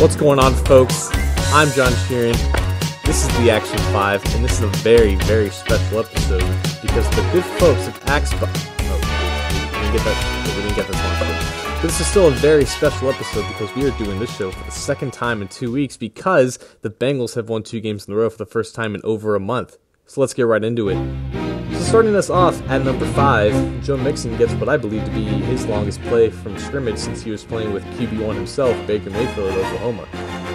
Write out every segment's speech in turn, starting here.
What's going on, folks? I'm John Sheeran. This is the Action 5, and this is a very, very special episode because the good folks of Axe... we didn't get this one. But this is still a very special episode because we are doing this show for the second time in 2 weeks because the Bengals have won 2 games in a row for the first time in over a month. So let's get right into it. So starting us off at number 5, Joe Mixon gets what I believe to be his longest play from scrimmage since he was playing with QB1 himself, Baker Mayfield at Oklahoma.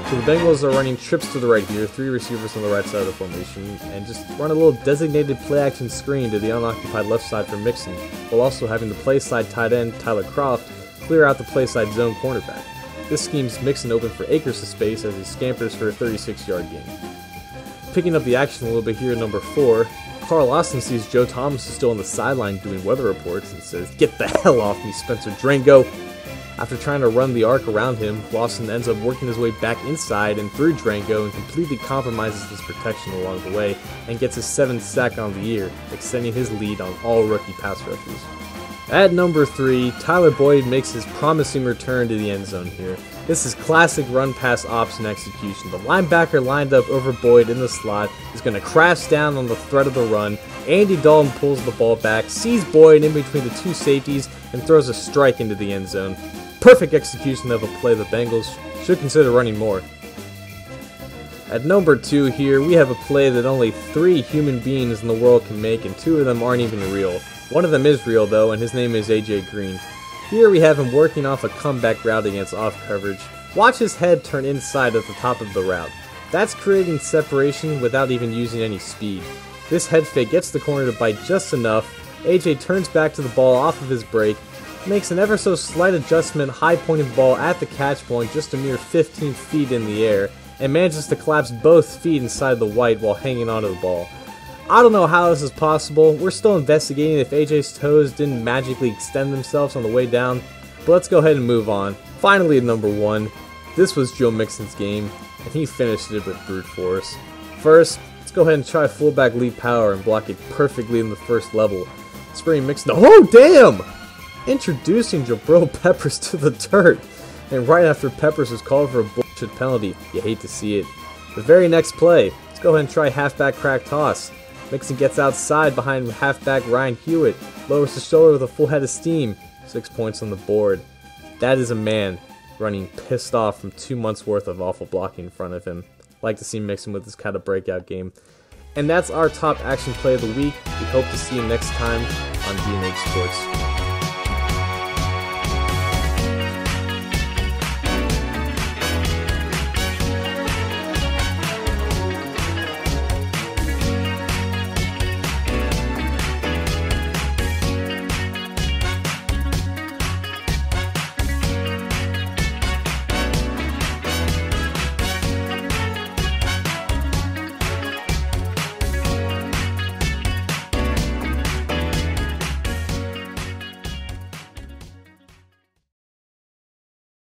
So the Bengals are running trips to the right here, 3 receivers on the right side of the formation, and just run a little designated play-action screen to the unoccupied left side for Mixon, while also having the play side tight end, Tyler Kroft, clear out the play side zone cornerback. This schemes Mixon open for acres of space as he scampers for a 36-yard gain. Picking up the action a little bit here at number 4, Carl Austin sees Joe Thomas is still on the sideline doing weather reports and says, "Get the hell off me, Spencer Drango." After trying to run the arc around him, Lawson ends up working his way back inside and through Drango and completely compromises his protection along the way and gets his 7th sack on the year, extending his lead on all rookie pass rushers. At number 3, Tyler Boyd makes his promising return to the end zone here. This is classic run-pass option execution. The linebacker lined up over Boyd in the slot is going to crash down on the threat of the run. Andy Dalton pulls the ball back, sees Boyd in between the 2 safeties, and throws a strike into the end zone. Perfect execution of a play the Bengals should consider running more. At number 2 here, we have a play that only 3 human beings in the world can make, and 2 of them aren't even real. One of them is real, though, and his name is AJ Green. Here we have him working off a comeback route against off coverage. Watch his head turn inside at the top of the route. That's creating separation without even using any speed. This head fake gets the corner to bite just enough. AJ turns back to the ball off of his break, makes an ever so slight adjustment, high-pointing the ball at the catch point just a mere 15 feet in the air, and manages to collapse both feet inside the white while hanging onto the ball. I don't know how this is possible. We're still investigating if AJ's toes didn't magically extend themselves on the way down, but let's go ahead and move on. Finally, at number 1, this was Joe Mixon's game, and he finished it with brute force. First, let's go ahead and try fullback lead power and block it perfectly in the first level. Spraying Mixon. Oh, damn! Introducing Jabril Peppers to the dirt, and right after Peppers was called for a bullshit penalty. You hate to see it. The very next play, let's go ahead and try halfback crack toss. Mixon gets outside behind halfback Ryan Hewitt, lowers the shoulder with a full head of steam, 6 points on the board. That is a man running pissed off from 2 months worth of awful blocking in front of him. Like to see Mixon with this kind of breakout game. And that's our top action play of the week. We hope to see you next time on D&H Sports.